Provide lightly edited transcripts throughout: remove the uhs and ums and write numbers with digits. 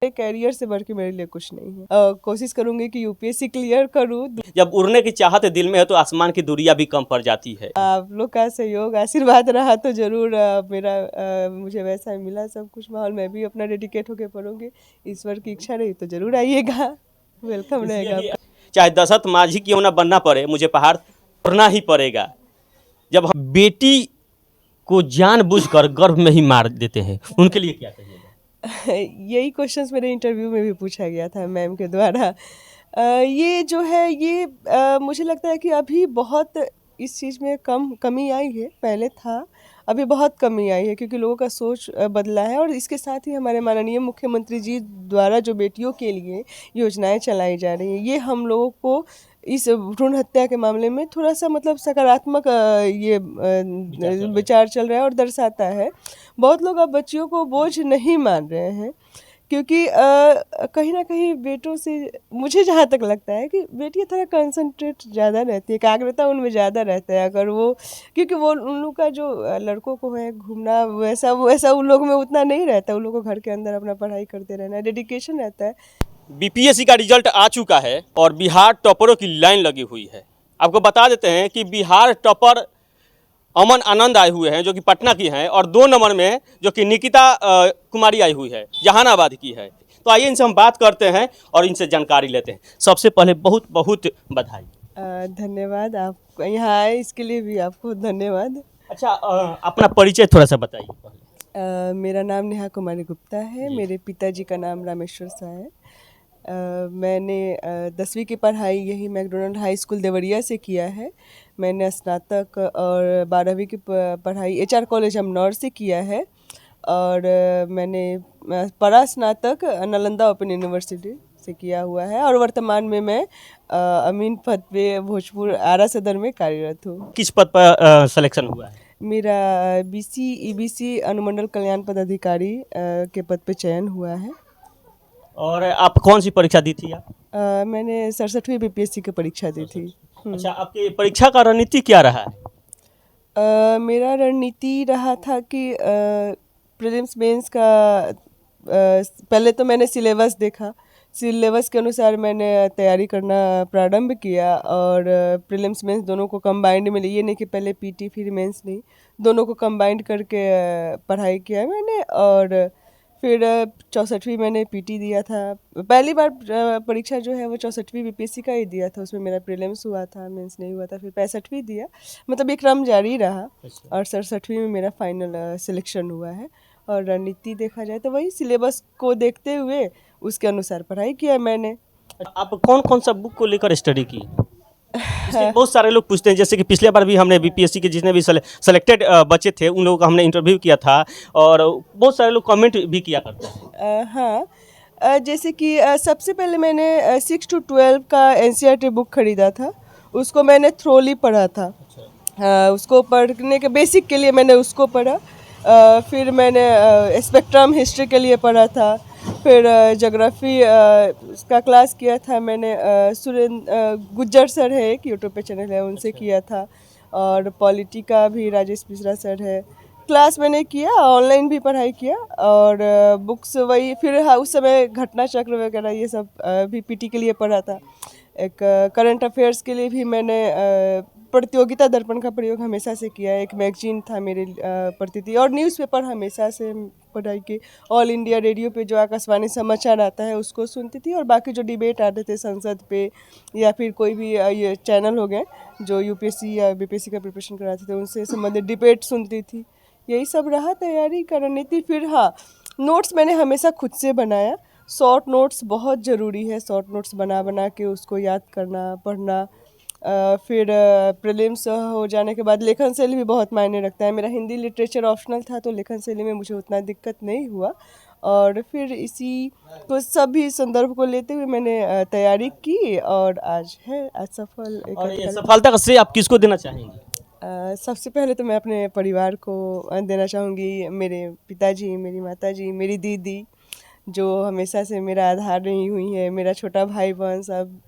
Career से बढ़ के मेरे लिए कुछ नहीं है। कोशिश करूंगी कि यूपीएससी क्लियर करूं। जब उड़ने की चाहत दिल में है तो आसमान की दूरियां भी कम पड़ जाती है। आप लोग का सहयोग आशीर्वाद रहा तो जरूर मुझे वैसा ही मिला सब कुछ माहौल। मैं भी अपना डेडिकेट होकर पढ़ूंगी। ईश्वर की इच्छा रही तो जरूर आइएगा, वेलकम रहेगा इसलिए आपका। चाहे दशरथ माझी क्यों ना बनना पड़े, मुझे पहाड़ तोड़ना ही पड़ेगा। जब हम बेटी को जानबूझकर गर्भ में ही मार देते हैं, उनके लिए क्या कहिएगा? यही क्वेश्चंस मेरे इंटरव्यू में भी पूछा गया था मैम के द्वारा। ये जो है ये मुझे लगता है कि अभी बहुत इस चीज़ में कमी आई है। पहले था, अभी बहुत कमी आई है क्योंकि लोगों का सोच बदला है। और इसके साथ ही हमारे माननीय मुख्यमंत्री जी द्वारा जो बेटियों के लिए योजनाएं चलाई जा रही हैं, ये हम लोगों को इस भ्रूण हत्या के मामले में थोड़ा सा मतलब सकारात्मक विचार चल रहा है और दर्शाता है। बहुत लोग अब बच्चियों को बोझ नहीं मान रहे हैं क्योंकि कहीं ना कहीं बेटों से मुझे जहाँ तक लगता है कि बेटियाँ थोड़ा कंसंट्रेट ज़्यादा रहती है, एकाग्रता उनमें ज़्यादा रहता है। अगर वो क्योंकि वो उन लोग का जो लड़कों को है घूमना वैसा उन लोगों में उतना नहीं रहता। उन लोगों को घर के अंदर अपना पढ़ाई करते रहना है, डेडिकेशन रहता है। बीपीएससी का रिजल्ट आ चुका है और बिहार टॉपरों की लाइन लगी हुई है। आपको बता देते हैं कि बिहार टॉपर अमन आनंद आए हुए हैं जो कि पटना की हैं, और 2 नंबर में जो कि निकिता कुमारी आई हुई है, जहानाबाद की है। तो आइए इनसे हम बात करते हैं और इनसे जानकारी लेते हैं। सबसे पहले बहुत बहुत बधाई। धन्यवाद, आप यहाँ आए इसके लिए भी आपको धन्यवाद। अच्छा, अपना परिचय थोड़ा सा बताइए पहले। मेरा नाम नेहा कुमारी गुप्ता है। मेरे पिताजी का नाम रामेश्वर शाह है। मैंने 10वीं की पढ़ाई यही मैकडोनल्ड हाई स्कूल देवरिया से किया है। मैंने स्नातक और 12वीं की पढ़ाई एचआर कॉलेज अमनौर से किया है। और मैंने परा स्नातक नालंदा ओपन यूनिवर्सिटी से किया हुआ है। और वर्तमान में मैं अमीन पद पे भोजपुर आरा सदर में कार्यरत हूँ। किस पद पर सिलेक्शन हुआ है? मेरा बीसी ईबीसी अनुमंडल कल्याण पदाधिकारी के पद पे चयन हुआ है। और आप कौन सी परीक्षा दी थी आप? मैंने 67वीं बीपीएससी की परीक्षा दी थी। अच्छा, आपकी परीक्षा का रणनीति क्या रहा है? मेरा रणनीति रहा था कि प्रीलिम्स मेंस का पहले तो मैंने सिलेबस देखा। सिलेबस के अनुसार मैंने तैयारी करना प्रारंभ किया और प्रीलिम्स मेंस दोनों को कंबाइंड में लिए। ये नहीं कि पहले पीटी फिर मेंस, नहीं, दोनों को कंबाइंड करके पढ़ाई किया मैंने। और फिर 64वीं मैंने पीटी दिया था। पहली बार परीक्षा जो है वो 64वीं बीपीएससी का ही दिया था। उसमें मेरा प्रीलिम्स हुआ था, मेंस नहीं हुआ था। फिर 65वीं दिया, मतलब ये क्रम जारी रहा। और 67वीं में मेरा फाइनल सिलेक्शन हुआ है। और रणनीति देखा जाए तो वही सिलेबस को देखते हुए उसके अनुसार पढ़ाई किया मैंने। आप कौन कौन सा बुक को लेकर स्टडी की? इसलिए बहुत सारे लोग पूछते हैं, जैसे कि पिछले बार भी हमने बीपीएससी के जितने भी सेलेक्टेड बच्चे थे उन लोगों का हमने इंटरव्यू किया था, और बहुत सारे लोग कमेंट भी किया करते हैं। हाँ, जैसे कि सबसे पहले मैंने 6 to 12 का एनसीईआरटी बुक खरीदा था। उसको मैंने थ्रोली पढ़ा था। उसको पढ़ने के बेसिक के लिए मैंने उसको पढ़ा। फिर मैंने स्पेक्ट्रम हिस्ट्री के लिए पढ़ा था। फिर जोग्राफी उसका क्लास किया था मैंने। सुरेंद्र गुज्जर सर है, एक यूट्यूब पे चैनल है, उनसे किया था। और पॉलिटी का भी राजेश मिश्रा सर है, क्लास मैंने किया। ऑनलाइन भी पढ़ाई किया। और बुक्स वही फिर, हाँ, उस समय घटना चक्र वगैरह ये सब भी पीटी के लिए पढ़ा था। एक करंट अफेयर्स के लिए भी मैंने प्रतियोगिता दर्पण का प्रयोग हमेशा से किया है। एक मैगजीन था मेरे पढ़ती थी। और न्यूज़पेपर हमेशा से पढ़ाई की। ऑल इंडिया रेडियो पे जो आकाशवाणी समाचार आता है उसको सुनती थी। और बाकी जो डिबेट आते थे संसद पे या फिर कोई भी ये चैनल हो गए जो यूपीएससी या बीपीएससी का प्रिपरेशन कराते थे, उनसे संबंधित डिबेट सुनती थी। यही सब रहा तैयारी का रणनीति। फिर हाँ, नोट्स मैंने हमेशा खुद से बनाया। शॉर्ट नोट्स बहुत ज़रूरी है। शॉर्ट नोट्स बना बना के उसको याद करना, पढ़ना। फिर प्रीलिम्स हो जाने के बाद लेखन शैली भी बहुत मायने रखता है। मेरा हिंदी लिटरेचर ऑप्शनल था तो लेखन शैली में मुझे उतना दिक्कत नहीं हुआ। और फिर इसी को सभी संदर्भ को लेते हुए मैंने तैयारी की और आज सफल। और ये सफलता का श्रेय आप किसको देना चाहेंगे? सबसे पहले तो मैं अपने परिवार को देना चाहूँगी। मेरे पिताजी, मेरी माताजी, मेरी दीदी, जो हमेशा से मेरा आधार रही हुई है। मेरा छोटा भाई बहन सब,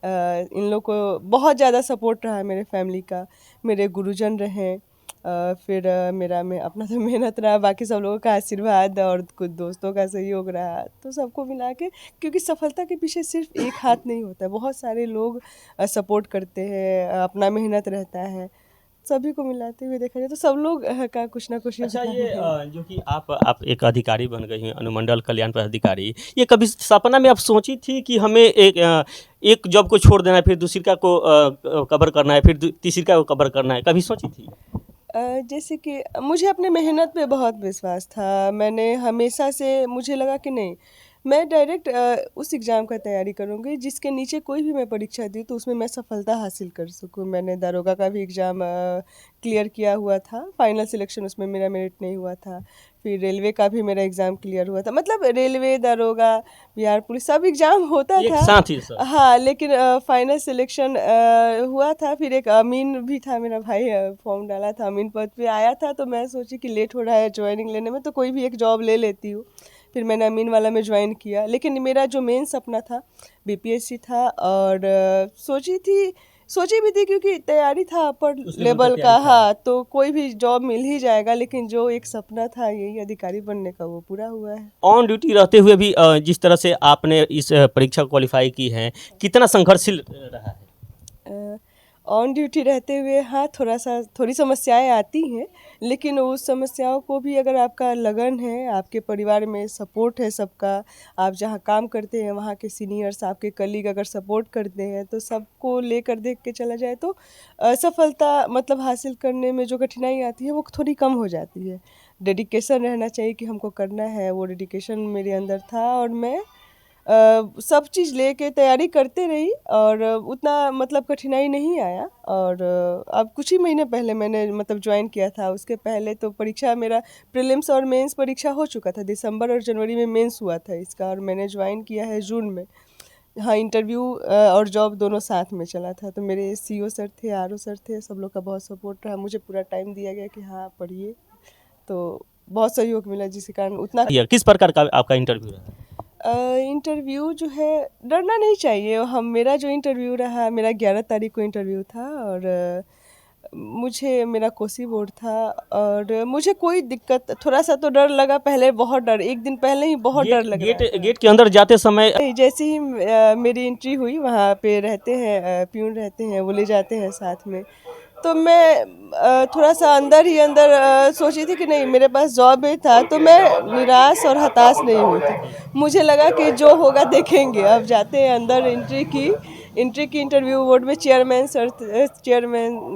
इन लोग को बहुत ज़्यादा सपोर्ट रहा है मेरे फैमिली का। मेरे गुरुजन रहे, फिर मेरा में अपना तो मेहनत रहा, बाकी सब लोगों का आशीर्वाद और कुछ दोस्तों का सहयोग रहा, तो सबको मिला के, क्योंकि सफलता के पीछे सिर्फ एक हाथ नहीं होता है, बहुत सारे लोग सपोर्ट करते हैं, अपना मेहनत रहता है, सभी को मिलाते हुए देखा जाए तो सब लोग का कुछ ना कुछ अच्छा, योगदान ये है। जो कि आप एक अधिकारी बन गई हैं, अनुमंडल कल्याण पदाधिकारी, ये कभी सपना में आप सोची थी कि हमें एक जॉब को छोड़ देना है, फिर दूसरी का को कवर करना है, फिर तीसरी का को कवर करना है, कभी सोची थी? जैसे कि मुझे अपने मेहनत पे बहुत विश्वास था, मैंने हमेशा से मुझे लगा कि नहीं, मैं डायरेक्ट उस एग्ज़ाम का तैयारी करूँगी जिसके नीचे कोई भी मैं परीक्षा दी तो उसमें मैं सफलता हासिल कर सकूँ। मैंने दारोगा का भी एग्ज़ाम क्लियर किया हुआ था, फाइनल सिलेक्शन उसमें मेरा मेरिट नहीं हुआ था। फिर रेलवे का भी मेरा एग्ज़ाम क्लियर हुआ था, मतलब रेलवे, दारोगा, बिहार पुलिस सब एग्ज़ाम होता एक था। साथ ही सब? हाँ, लेकिन फाइनल सिलेक्शन हुआ था, फिर एक अमीन भी था मेरा भाई, फॉर्म डाला था, अमीन पद पे आया था, तो मैं सोची कि लेट हो रहा है ज्वाइनिंग लेने में तो कोई भी एक जॉब ले लेती हूँ। फिर मैंने अमीन वाला में ज्वाइन किया, लेकिन मेरा जो मेन सपना था बीपीएससी था, और सोची भी थी क्योंकि तैयारी था अपर उस लेवल का लेवल का, तैयारी था। हाँ, तो कोई भी जॉब मिल ही जाएगा, लेकिन जो एक सपना था यही अधिकारी बनने का वो पूरा हुआ है। ऑन ड्यूटी रहते हुए भी जिस तरह से आपने इस परीक्षा को क्वालिफाई की है, कितना संघर्षशील रहा है? ऑन ड्यूटी रहते हुए हाँ, थोड़ी समस्याएं आती हैं, लेकिन उस समस्याओं को भी अगर आपका लगन है, आपके परिवार में सपोर्ट है सबका, आप जहाँ काम करते हैं वहाँ के सीनियर्स, आपके कलीग अगर सपोर्ट करते हैं, तो सबको लेकर देख के चला जाए तो सफलता मतलब हासिल करने में जो कठिनाई आती है वो थोड़ी कम हो जाती है। डेडिकेशन रहना चाहिए कि हमको करना है, वो डेडिकेशन मेरे अंदर था, और मैं सब चीज़ लेके तैयारी करते रही, और उतना मतलब कठिनाई नहीं आया। और अब कुछ ही महीने पहले मैंने मतलब ज्वाइन किया था, उसके पहले तो परीक्षा मेरा प्रीलिम्स और मेंस परीक्षा हो चुका था, दिसंबर और जनवरी में मेंस हुआ था इसका, और मैंने ज्वाइन किया है जून में। हाँ, इंटरव्यू और जॉब दोनों साथ में चला था, तो मेरे सीओ सर थे, आरओ सर थे, सब लोग का बहुत सपोर्ट रहा, मुझे पूरा टाइम दिया गया कि हाँ पढ़िए, तो बहुत सहयोग मिला जिसके कारण उतना। या किस प्रकार का आपका इंटरव्यू रहा? इंटरव्यू जो है, डरना नहीं चाहिए, हम मेरा जो इंटरव्यू रहा, मेरा 11 तारीख को इंटरव्यू था, और मुझे मेरा कोसी बोर्ड था, और मुझे कोई दिक्कत, थोड़ा सा तो डर लगा पहले, बहुत डर, एक दिन पहले ही बहुत डर लग रहा था। गेट के अंदर जाते समय नहीं, जैसे ही मेरी एंट्री हुई, वहाँ पे रहते हैं प्यून रहते हैं, वो ले जाते हैं साथ में, तो मैं थोड़ा सा अंदर ही अंदर सोची थी कि नहीं, मेरे पास जॉब ही था, तो मैं निराश और हताश नहीं हुई थी, मुझे लगा कि जो होगा देखेंगे। अब जाते हैं अंदर, एंट्री की इंटरव्यू बोर्ड में चेयरमैन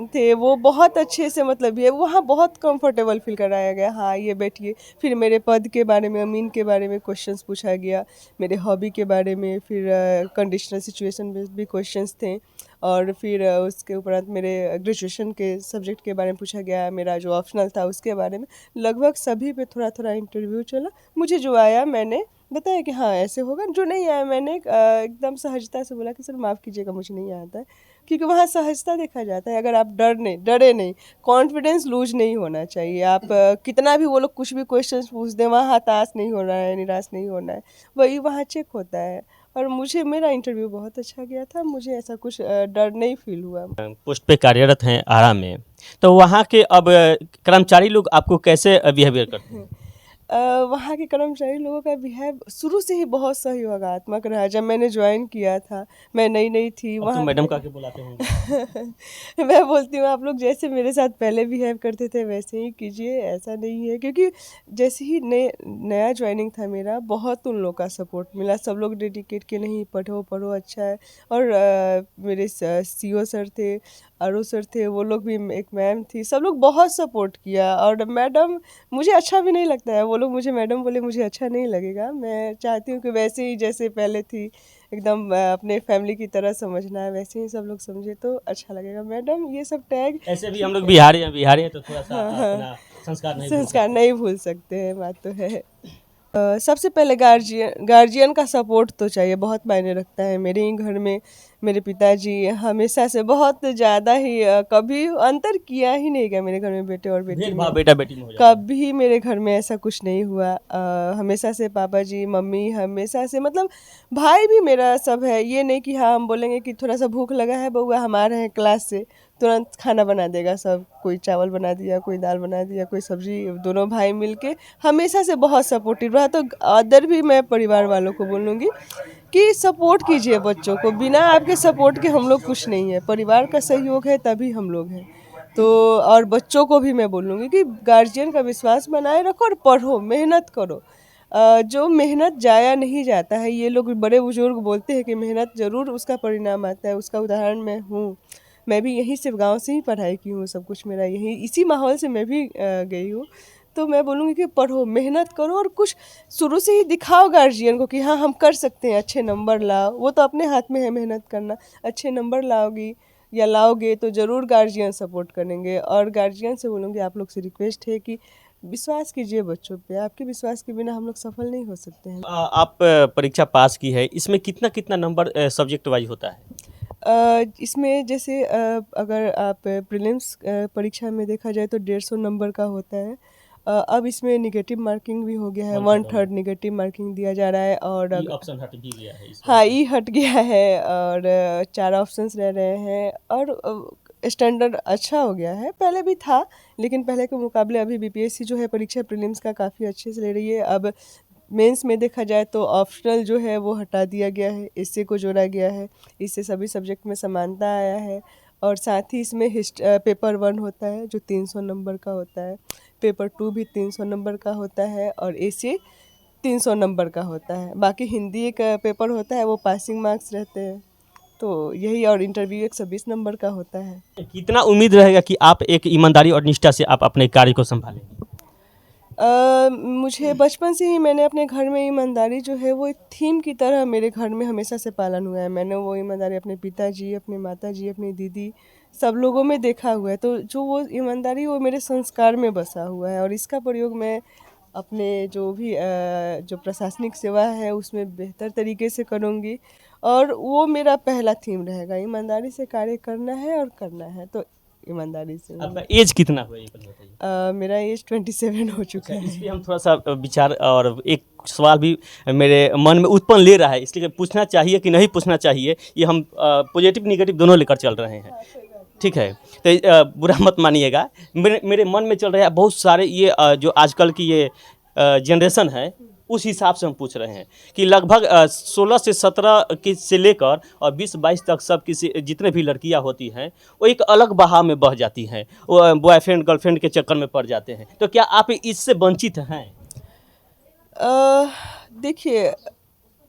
थे, वो बहुत अच्छे से मतलब ये वहाँ बहुत कंफर्टेबल फील कराया गया, हाँ ये बैठिए। फिर मेरे पद के बारे में, अमीन के बारे में क्वेश्चंस पूछा गया, मेरे हॉबी के बारे में, फिर कंडीशनल सिचुएशन में भी क्वेश्चंस थे, और फिर उसके उपरांत मेरे ग्रेजुएशन के सब्जेक्ट के बारे में पूछा गया, मेरा जो ऑप्शनल था उसके बारे में, लगभग सभी पे थोड़ा थोड़ा इंटरव्यू चला। मुझे जो आया मैंने बताया कि हाँ ऐसे होगा, जो नहीं आया मैंने एकदम सहजता से बोला कि सर माफ़ कीजिएगा, मुझे नहीं आता है, क्योंकि वहाँ सहजता देखा जाता है। अगर आप डरे नहीं, कॉन्फिडेंस लूज नहीं होना चाहिए, आप कितना भी वो लोग कुछ भी क्वेश्चन पूछ दें, वहाँ हताश नहीं होना है, निराश नहीं होना है, वही वहाँ चेक होता है। और मुझे मेरा इंटरव्यू बहुत अच्छा गया था, मुझे ऐसा कुछ डर नहीं फील हुआ। पोस्ट पे कार्यरत हैं आरा में, तो वहाँ के अब कर्मचारी लोग आपको कैसे बिहेवियर करते हैं? वहाँ के कर्मचारी लोगों का बिहेव शुरू से ही बहुत सहयोगात्मक रहा। जब मैंने ज्वाइन किया था, मैं नई नई थी अब तो वहाँ मैडम पे। कह के बुलाते होंगे। मैं बोलती हूँ आप लोग जैसे मेरे साथ पहले बिहेव करते थे वैसे ही कीजिए, ऐसा नहीं है, क्योंकि जैसे ही नया ज्वाइनिंग था मेरा, बहुत उन लोग का सपोर्ट मिला, सब लोग डेडिकेट के नहीं पढ़ो पढ़ो अच्छा है। और मेरे सीओ सर थे, आरओ सर थे, वो लोग भी, एक मैम थी, सब लोग बहुत सपोर्ट किया। और मैडम, मुझे अच्छा भी नहीं लगता है वो लोग मुझे मैडम बोले, मुझे अच्छा नहीं लगेगा, मैं चाहती हूँ कि वैसे ही जैसे पहले थी एकदम अपने फैमिली की तरह समझना है, वैसे ही सब लोग समझे तो अच्छा लगेगा। मैडम ये सब टैग ऐसे भी हम लोग बिहारी हैं तो थोड़ा सा अपना संस्कार नहीं भूल संस्कार सकते। नहीं भूल सकते हैं, बात तो है। सबसे पहले गार्जियन का सपोर्ट तो चाहिए, बहुत मायने रखता है। मेरे ही घर में मेरे पिताजी हमेशा से बहुत ज़्यादा ही कभी अंतर किया ही नहीं गया मेरे घर में बेटे और बेटी में। भेदभाव बेटा बेटी में हो जाता है। कभी मेरे घर में ऐसा कुछ नहीं हुआ। हमेशा से पापा जी मम्मी हमेशा से, मतलब भाई भी मेरा सब है, ये नहीं कि हाँ हम बोलेंगे कि थोड़ा सा भूख लगा है बउआ हम आ रहे हैं क्लास से तुरंत खाना बना देगा सब, कोई चावल बना दिया, कोई दाल बना दिया, कोई सब्जी, दोनों भाई मिलके हमेशा से बहुत सपोर्टिव रहा। तो अदर भी मैं परिवार वालों को बोलूँगी कि सपोर्ट कीजिए बच्चों को, बिना आपके सपोर्ट के हम लोग कुछ नहीं है, परिवार का सहयोग है तभी हम लोग हैं। तो और बच्चों को भी मैं बोलूँगी कि गार्जियन का विश्वास बनाए रखो और पढ़ो, मेहनत करो। जो मेहनत जाया नहीं जाता है, ये लोग बड़े बुजुर्ग बोलते हैं कि मेहनत ज़रूर उसका परिणाम आता है, उसका उदाहरण मैं हूँ। मैं भी यहीं से गांव से ही पढ़ाई की हूँ, सब कुछ मेरा यहीं, इसी माहौल से मैं भी गई हूँ। तो मैं बोलूँगी कि पढ़ो, मेहनत करो और कुछ शुरू से ही दिखाओ गार्जियन को कि हाँ हम कर सकते हैं, अच्छे नंबर लाओ। वो तो अपने हाथ में है मेहनत करना, अच्छे नंबर लाओगी या लाओगे तो ज़रूर गार्जियन सपोर्ट करेंगे। और गार्जियन से बोलूँगी, आप लोग से रिक्वेस्ट है कि विश्वास कीजिए बच्चों पे, आपके विश्वास के बिना हम लोग सफल नहीं हो सकते हैं। आप परीक्षा पास की है, इसमें कितना कितना नंबर सब्जेक्ट वाइज होता है? इसमें जैसे अगर आप प्रीलिम्स परीक्षा में देखा जाए तो 150 नंबर का होता है। अब इसमें निगेटिव मार्किंग भी हो गया है, 1/3 निगेटिव मार्किंग दिया जा रहा है। और ऑप्शन हट भी गया है हाँ, ई हट गया है और 4 ऑप्शंस रह रहे हैं। और स्टैंडर्ड अच्छा हो गया है, पहले भी था लेकिन पहले के मुकाबले अभी बीपीएससी जो है परीक्षा प्रीलिम्स का काफ़ी अच्छे से ले रही है। अब मेंस में देखा जाए तो ऑप्शनल जो है वो हटा दिया गया है, इससे को जोड़ा गया है, इससे सभी सब्जेक्ट में समानता आया है। और साथ ही इसमें पेपर 1 होता है जो 300 नंबर का होता है, पेपर 2 भी 300 नंबर का होता है और ऐसे 300 नंबर का होता है। बाकी हिंदी एक पेपर होता है, वो पासिंग मार्क्स रहते हैं। तो यही, और इंटरव्यू 120 नंबर का होता है। कितना उम्मीद रहेगा कि आप एक ईमानदारी और निष्ठा से आप अपने कार्य को संभालेंगे? मुझे बचपन से ही, मैंने अपने घर में ईमानदारी जो है वो एक थीम की तरह मेरे घर में हमेशा से पालन हुआ है। मैंने वो ईमानदारी अपने पिताजी, अपने माताजी, अपनी दीदी, सब लोगों में देखा हुआ है। तो जो वो ईमानदारी वो मेरे संस्कार में बसा हुआ है और इसका प्रयोग मैं अपने जो भी जो प्रशासनिक सेवा है उसमें बेहतर तरीके से करूँगी। और वो मेरा पहला थीम रहेगा, ईमानदारी से कार्य करना है और करना है, तो ईमानदारी से। आपका एज कितना हुआ ये बताइए? मेरा एज 27 हो चुका है। इस पे हम थोड़ा सा विचार, और एक सवाल भी मेरे मन में उत्पन्न ले रहा है, इसलिए पूछना चाहिए कि नहीं पूछना चाहिए, ये हम पॉजिटिव निगेटिव दोनों लेकर चल रहे हैं। ठीक है, तो बुरा मत मानिएगा। मेरे मन में चल रहा है बहुत सारे ये जो आजकल की ये जनरेशन है, उस हिसाब से हम पूछ रहे हैं कि लगभग 16 से 17 की से लेकर और 20-22 तक सब किसी जितने भी लड़कियां होती हैं वो एक अलग बहाव में बह जाती हैं, वो बॉयफ्रेंड गर्लफ्रेंड के चक्कर में पड़ जाते हैं। तो क्या आप इससे वंचित हैं? देखिए,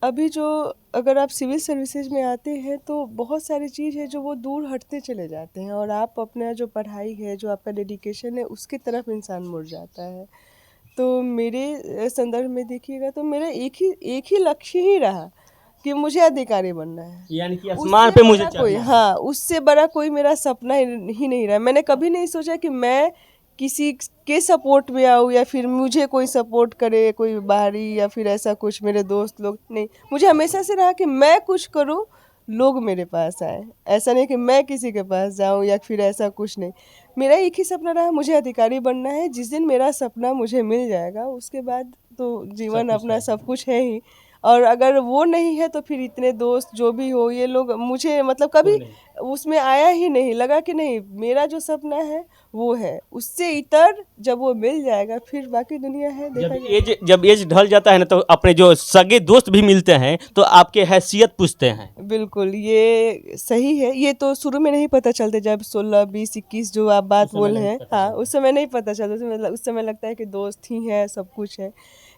अभी जो, अगर आप सिविल सर्विसेज में आते हैं तो बहुत सारी चीज़ है जो वो दूर हटते चले जाते हैं और आप अपना जो पढ़ाई है, जो आपका डेडिकेशन है, उसकी तरफ इंसान मुड़ जाता है। तो मेरे संदर्भ में देखिएगा तो मेरा एक ही लक्ष्य ही रहा कि मुझे अधिकारी बनना है। यानी कि आसमान पे मुझे कोई, चाहिए। हाँ, उससे बड़ा कोई मेरा सपना ही नहीं रहा। मैंने कभी नहीं सोचा कि मैं किसी के सपोर्ट में आऊँ या फिर मुझे कोई सपोर्ट करे, कोई बाहरी या फिर ऐसा कुछ, मेरे दोस्त लोग नहीं। मुझे हमेशा से रहा कि मैं कुछ करूँ, लोग मेरे पास आए, ऐसा नहीं कि मैं किसी के पास जाऊँ या फिर ऐसा कुछ नहीं। मेरा एक ही सपना रहा, मुझे अधिकारी बनना है। जिस दिन मेरा सपना मुझे मिल जाएगा उसके बाद तो जीवन अपना सब कुछ है ही। और अगर वो नहीं है तो फिर इतने दोस्त जो भी हो, ये लोग मुझे मतलब कभी उसमें आया ही नहीं, लगा कि नहीं, मेरा जो सपना है वो है, उससे इतर जब वो मिल जाएगा फिर बाकी दुनिया है, देखा जाएगा। जब एज ढल जाता है ना, तो अपने जो सगे दोस्त भी मिलते हैं तो आपके हैसियत पूछते हैं। बिल्कुल, ये सही है। ये तो शुरू में नहीं पता चलते, जब 16, 20, 21 जो आप बात बोल रहे हैं, हाँ, उस समय नहीं पता चलता। उस समय लगता है कि दोस्त ही है, सब कुछ है।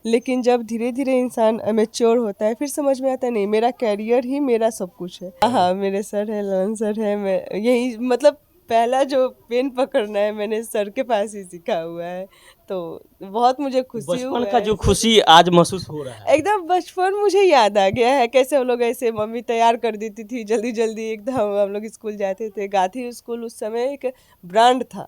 लेकिन जब धीरे धीरे इंसान मैच्योर होता है फिर समझ में आता है, नहीं, मेरा कैरियर ही मेरा सब कुछ है। हाँ, मेरे सर है, ललन सर है। मैं यही, मतलब पहला जो पेन पकड़ना है मैंने सर के पास ही सीखा हुआ है। तो बहुत मुझे खुशी हुआ बचपन का है। जो खुशी आज महसूस हो रहा है, एकदम बचपन मुझे याद आ गया है, कैसे हम लोग ऐसे मम्मी तैयार कर देती थी जल्दी जल्दी, एकदम हम लोग स्कूल जाते थे। गांधी स्कूल उस समय एक ब्रांड था।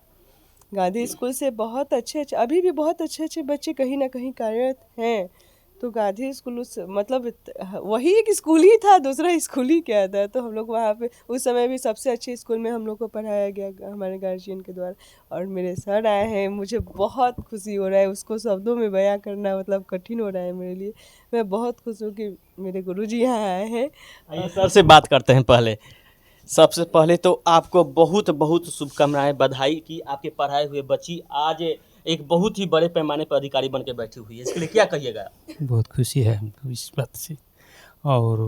गांधी स्कूल से बहुत अच्छे अच्छे, अभी भी बहुत अच्छे अच्छे बच्चे कहीं ना कहीं कार्यरत हैं। तो गांधी स्कूल उस मतलब वही एक स्कूल ही था, दूसरा स्कूल ही क्या था। तो हम लोग वहाँ पे उस समय भी सबसे अच्छे स्कूल में हम लोग को पढ़ाया गया हमारे गार्जियन के द्वारा। और मेरे सर आए हैं, मुझे बहुत खुशी हो रहा है, उसको शब्दों में बयां करना मतलब कठिन हो रहा है मेरे लिए। मैं बहुत खुश हूँ कि मेरे गुरुजी यहाँ आए हैं। आइए सर से बात करते हैं पहले। सबसे पहले तो आपको बहुत बहुत शुभकामनाएं, बधाई कि आपके पढ़ाए हुए बच्ची आज एक बहुत ही बड़े पैमाने पर अधिकारी बन के बैठी हुई है। इसके लिए क्या कहिएगा? बहुत खुशी है हमको इस बात से। और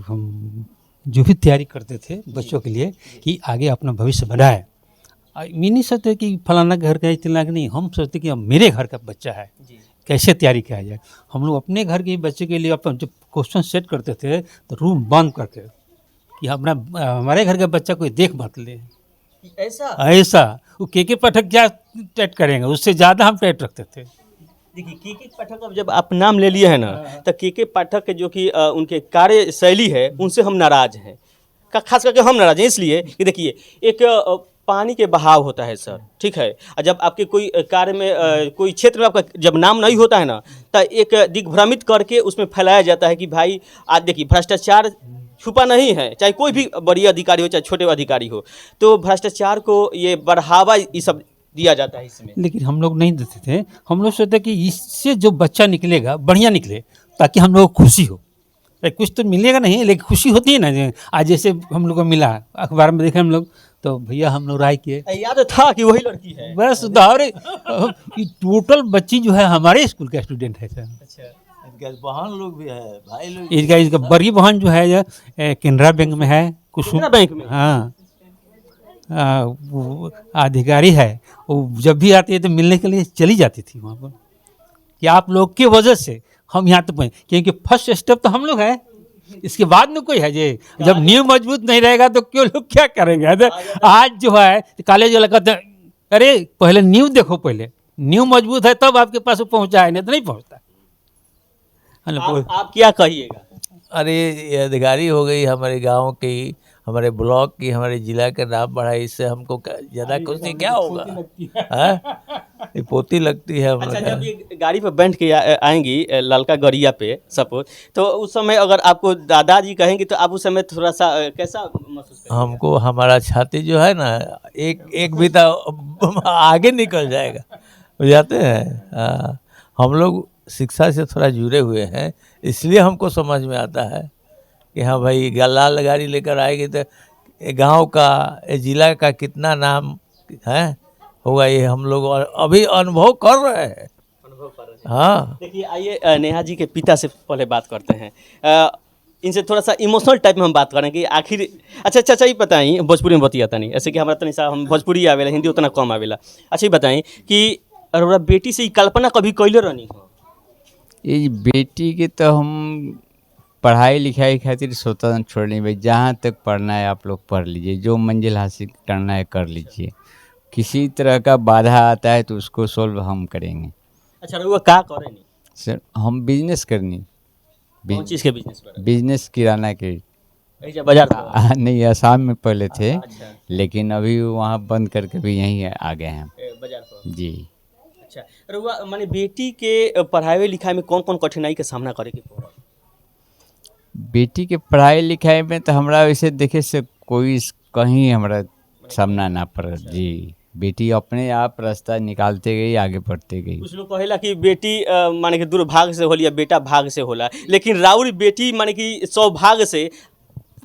हम जो भी तैयारी करते थे बच्चों के लिए कि आगे अपना भविष्य बनाए, ये नहीं सोचते कि फलाना घर का इतना नहीं, हम सोचते कि अब मेरे घर का बच्चा है, कैसे तैयारी किया जाए। हम लोग अपने घर के बच्चे के लिए अपन जब क्वेश्चन सेट करते थे तो रूम बंद करके कि हमारे घर का बच्चा कोई देख मत ले, ऐसा वो के पाठक क्या टेट करेंगे, उससे ज़्यादा हम टेट रखते थे। देखिए के पाठक, अब जब आप नाम ले लिए हैं ना, तो के पाठक के जो कि उनके कार्य शैली है उनसे हम नाराज हैं। खास करके हम नाराज हैं इसलिए कि देखिए एक पानी के बहाव होता है सर, ठीक है। और जब आपके कोई कार्य में कोई क्षेत्र में आपका जब नाम नहीं होता है ना, तो एक दिग्भ्रमित करके उसमें फैलाया जाता है कि भाई आज देखिए भ्रष्टाचार छुपा नहीं है, चाहे कोई भी बड़ी अधिकारी हो चाहे छोटे अधिकारी हो, तो भ्रष्टाचार को ये बढ़ावा ये सब दिया जाता है इसमें। लेकिन हम लोग नहीं देते थे, हम लोग सोचते कि इससे जो बच्चा निकलेगा बढ़िया निकले ताकि हम लोग को खुशी हो। कुछ तो मिलेगा नहीं लेकिन खुशी होती है ना। आज जैसे हम लोग को मिला, अखबार में देखे हम लोग, तो भैया हम लोग राय किए, याद था कि वही लड़की है बस उदाहरण। टोटल बच्ची जो है हमारे स्कूल का स्टूडेंट है सर। अच्छा, बहन लोग भी है, भाई लोग। इसका बड़ी बहन जो है केनरा बैंक में है, कुसुम बैंक में। हाँ, वो अधिकारी है। वो जब भी आती है तो मिलने के लिए चली जाती थी वहाँ पर, कि आप लोग की वजह से हम यहाँ तक पहुँचे, क्योंकि फर्स्ट स्टेप तो हम लोग हैं, इसके बाद में कोई है जे। जब नींव मजबूत नहीं रहेगा तो क्यों लोग क्या करेंगे। आज जो है कॉलेज वाला कहते हैं अरे पहले नींव देखो, पहले नींव मजबूत है तब आपके पास पहुँचा है, नहीं तो नहीं पहुँचता। आप क्या कहिएगा? अरे ये अधिकारी हो गई हमारे गांव की, हमारे ब्लॉक की, हमारे जिला का नाम बढ़ा, इससे हमको ज़्यादा खुशी क्या होगा। ये पोती लगती है हम लोग। अच्छा, जब ये गाड़ी पर बैठ के आएंगी ललका गरिया पे सपोज, तो उस समय अगर आपको दादाजी कहेंगे तो आप उस समय थोड़ा सा कैसा महसूस करेंगे? हमको हमारा छाती जो है ना एक भी तो आगे निकल जाएगा, बुझाते हैं। हम लोग शिक्षा से थोड़ा जुड़े हुए हैं, इसलिए हमको समझ में आता है कि हाँ भाई लाल गाड़ी लेकर आएगी तो गांव का, जिला का कितना नाम है होगा, ये हम लोग अभी अनुभव कर रहे हैं। हाँ, देखिए आइए नेहा जी के पिता से पहले बात करते हैं। इनसे थोड़ा सा इमोशनल टाइप में हम बात करें कि आखिर अच्छा ही बताई, भोजपुरी में बतियाता नहीं, ऐसे कि हमारा तनी सा हम भोजपुरी आवेला, हिंदी उतना कम आवेला। अच्छा ही बताई कि अरोड़ा बेटी से कल्पना कभी कैले रहनी हो? ये बेटी के तो हम पढ़ाई लिखाई खातिर स्वतंत्र छोड़ने भाई, जहाँ तक पढ़ना है आप लोग पढ़ लीजिए, जो मंजिल हासिल करना है कर लीजिए, किसी तरह का बाधा आता है तो उसको सोल्व हम करेंगे। अच्छा, वो क्या करें नहीं सर? हम बिजनेस करनी। कौन चीज़ के बिजनेस पर? बिजनेस किराना के। बाजार नहीं, असम में पहले थे। अच्छा। लेकिन अभी वहाँ बंद करके भी यहीं आ गए हैं बाजार पर जी। अच्छा, रुआ माने बेटी के पढ़ाई लिखाई में कौन कौन कठिनाई का सामना करे के पड़ा? बेटी के पढ़ाई लिखाई में तो हमरा वैसे देखे से कोई कहीं हमरा सामना ना पड़ा जी। बेटी अपने आप रास्ता निकालते गई, आगे बढ़ते गई। कुछ लोग कहेला कि बेटी माने कि दुर्भाग्य से होला या बेटा भाग्य से होला, लेकिन राउर बेटी माने कि सौभाग्य से।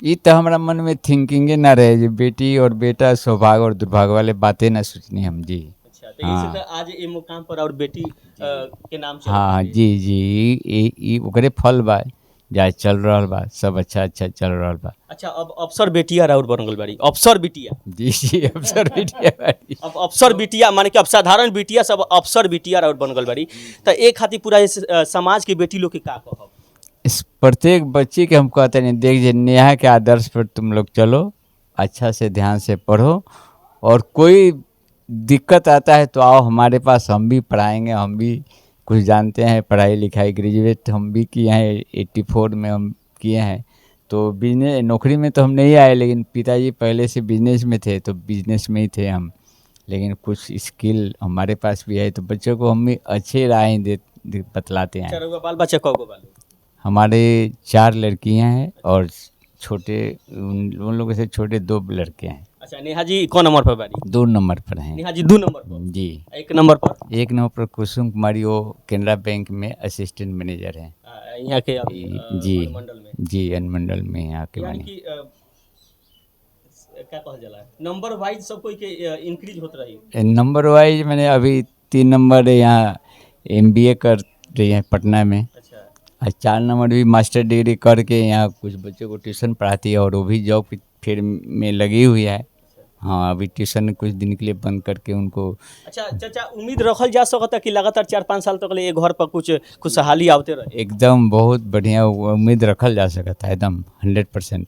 ये तो हमारा मन में थिंकिंगे ना रहे जी, बेटी और बेटा सौभाग्य और दुर्भाग्य वाले बातें ना सोचनी हम जी। अच्छा, तो इससे तो आज ये मुकाम पर और बेटी के नाम से। हाँ जी जी, ओकरे फल बा, जा चल रहा बा, सब अच्छा चल रहा बा। अच्छा, अब अफसर बेटिया राउर बनल बाड़ी, अफसर बिटिया जी अफसर बिटिया बाड़ी। अब अफसर बिटिया माने कि अब साधारण बिटिया सब अफसर बिटिया राउर बनल बाड़ी, तो एक खातिर पूरा इस समाज की बेटी लोग के का कहब? इस प्रत्येक बच्चे के हम कहते नहीं, देख जी नेहा के आदर्श पर तुम लोग चलो, अच्छा से ध्यान से पढ़ो, और कोई दिक्कत आता है तो आओ हमारे पास, हम भी पढ़ाएंगे, हम भी कुछ जानते हैं, पढ़ाई लिखाई ग्रेजुएट हम भी किए हैं, 84 में हम किए हैं। तो बिजनेस नौकरी में तो हम नहीं आए, लेकिन पिताजी पहले से बिजनेस में थे, तो बिजनेस में ही थे हम, लेकिन कुछ स्किल हमारे पास भी है, तो बच्चों को हम भी अच्छे राय बतलाते हैं। अच्छा, बाल बच्चा कौगो बाल? हमारे 4 लड़कियां हैं और छोटे उन लोगों से छोटे 2 लड़के हैं। अच्छा, नेहा जी कौन नंबर पर बारी? 2 नंबर पर हैं। नेहा जी 2 नंबर पर जी। 1 नंबर पर? 1 नंबर पर कुसुम कुमारी, वो केनरा बैंक में असिस्टेंट मैनेजर हैं यहाँ के जी। मंडल में। जी अनुमंडल में यहाँ के यानी मानी। कि क्या कहल जाला नंबर वाइज सब कोई के इंक्रीज होत रही। नंबर वाइज मैंने अभी 3 नंबर यहाँ MBA कर रही है पटना में, अच्छा और 4 नंबर भी मास्टर डिग्री करके यहाँ कुछ बच्चों को ट्यूशन पढ़ाती है, और वो भी जॉब की फिर में लगी हुई है। हाँ, अभी ट्यूशन कुछ दिन के लिए बंद करके उनको। अच्छा चाचा, उम्मीद रखल जा सकता कि लगातार 4-5 साल तक ले ये घर पर कुछ खुशहाली आवते रहे। एकदम बहुत बढ़िया उम्मीद रखल जा सकता है, एकदम 100%।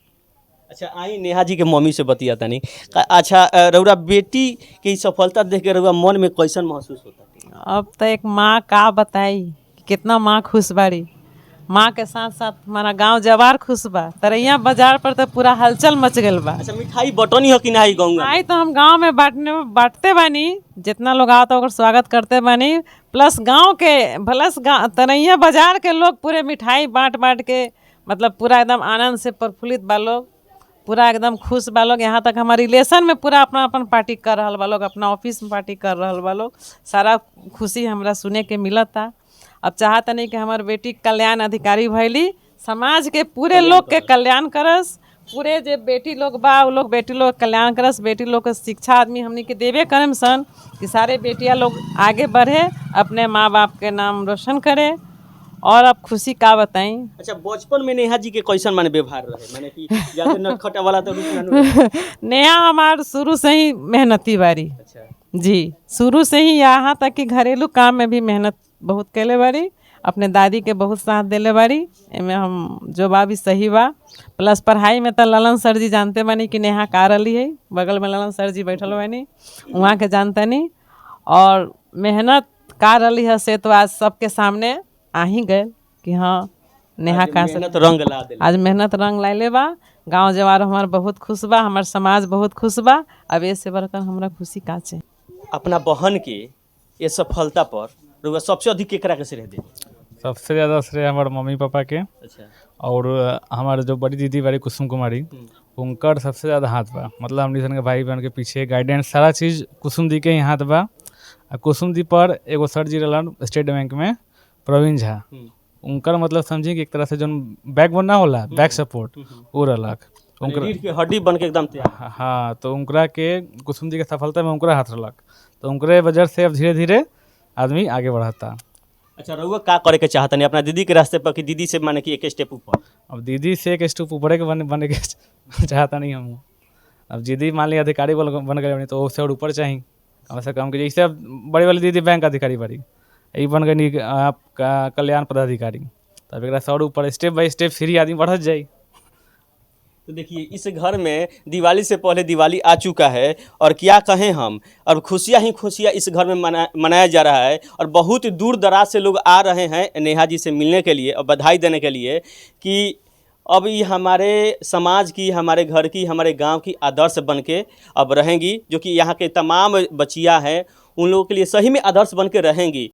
अच्छा, आई नेहा जी के मम्मी से बतिया तनी। अच्छा, रउरा बेटी के ई सफलता देख के रउरा मन में कैसन महसूस होता? अब तो एक माँ का बताई कि कितना माँ खुश बाड़ी। माँ के साथ साथ हमारा गांव जवार खुश बा। तरैया बाजार पर तो पूरा हलचल मच गल बा। अच्छा, मिठाई बटनी हो कि नहीं गाँव? आई तो हम गांव में बांटते बानी, जितना लोग आता ओकर स्वागत करते बानी। प्लस गांव के प्लस तरैया बाजार के लोग पूरे मिठाई बांट बांट के मतलब पूरा एकदम आनंद से प्रफुल्लित बा लोग, पूरा एकदम खुश बा लोग। यहाँ तक हमारे रिलेशन में पूरा अपना अपन पार्टी कर रहा बा लोग, अपना ऑफिस में पार्टी कर रहा बा लोग। सारा खुशी हमरा सुने के मिलता। अब चाहता नहीं कि हमार बेटी कल्याण अधिकारी भैली, समाज के पूरे लोग के कल्याण करस। पूरे जे बेटी लोग बा वो लोग बेटी लोग कल्याण करस। बेटी लोग के शिक्षा आदमी हमनी के देवे करम सन कि सारे बेटियां लोग आगे बढ़े, अपने माँ बाप के नाम रोशन करे। और अब खुशी का बताई। अच्छा, बचपन में नेहा जी के कैसन माने व्यवहार रहे, माने कि ज्यादा नटखटा वाला तो रुचि ना रहे? नेहा हमार शुरू से ही मेहनती बारी। अच्छा जी, शुरू से ही यहाँ तक कि घरेलू काम में भी मेहनत बहुत कैले बारी। अपने दादी के बहुत साथ देले बारी, एमे हम जो बा भी सही बा। प्लस पढ़ाई में तो ललन सर जी जानते बानी कि नेहा का रही है, बगल में ललन सर जी बैठल बानी, वहाँ के जानते नहीं। और मेहनत का रही है से तो आज सबके सामने आ ही गए कि हाँ नेहा का मेहनत रंग ला दे। आज मेहनत रंग लाइले बा। गांव जवार हमार बहुत खुश बा, हमार समाज बहुत खुश बा। अब ऐसे बढ़कर हमरा खुशी का चाहिए। अपना बहन के ये सफलता पर रउआ सबसे अधिक केकरा के श्रेय दे? सबसे ज़्यादा श्रेय हमारे मम्मी पापा के, अच्छा, और हमारे जो बड़ी दीदी बारी कुसुम कुमारी, उनकर सबसे ज़्यादा हाथ बा। मतलब हमनी सन के भाई बहन के पीछे गाइडेंस सारा चीज़ कुसुम दी के ही हाथ बा। आ कुसुम दी पर एगो सर जी रहलन स्टेट बैंक में, प्रवीण झा, उनकर मतलब समझी कि एक तरह से जो बैकबोन ना होला, बैक सपोर्ट वो रहलक। उनकर रीढ़ के हड्डी बन के एकदम तैयार। हाँ, तो उनकरा के कुसुम दी के सफलता में उनकरा हाथ रहलक, तो उनकरे वजह से अब धीरे धीरे आदमी आगे बढ़ता। अच्छा, रउआ का करे के चाहता नहीं अपना दीदी के रास्ते पर कि दीदी से माने कि एक स्टेप ऊपर? अब दीदी से एक स्टेप ऊपर के बने के चाहता नहीं हम। अब दीदी मान ली अधिकारी बन गए बनी, तो उससे और ऊपर चाहिए कम से कम। जैसे अब बड़ी वाली दीदी बैंक अधिकारी बड़ी, ये बन गई आपका कल्याण पदाधिकारी, तब एक और ऊपर स्टेप बाय स्टेप फ्री आदमी बढ़त जाए। तो देखिए, इस घर में दिवाली से पहले दिवाली आ चुका है, और क्या कहें हम, अब खुशियाँ ही खुशियाँ इस घर में मनाया जा रहा है। और बहुत दूर दराज से लोग आ रहे हैं नेहा जी से मिलने के लिए और बधाई देने के लिए कि अब ये हमारे समाज की, हमारे घर की, हमारे गांव की आदर्श बन के अब रहेंगी, जो कि यहाँ के तमाम बच्चियाँ हैं उन लोगों के लिए सही में आदर्श बन के रहेंगी।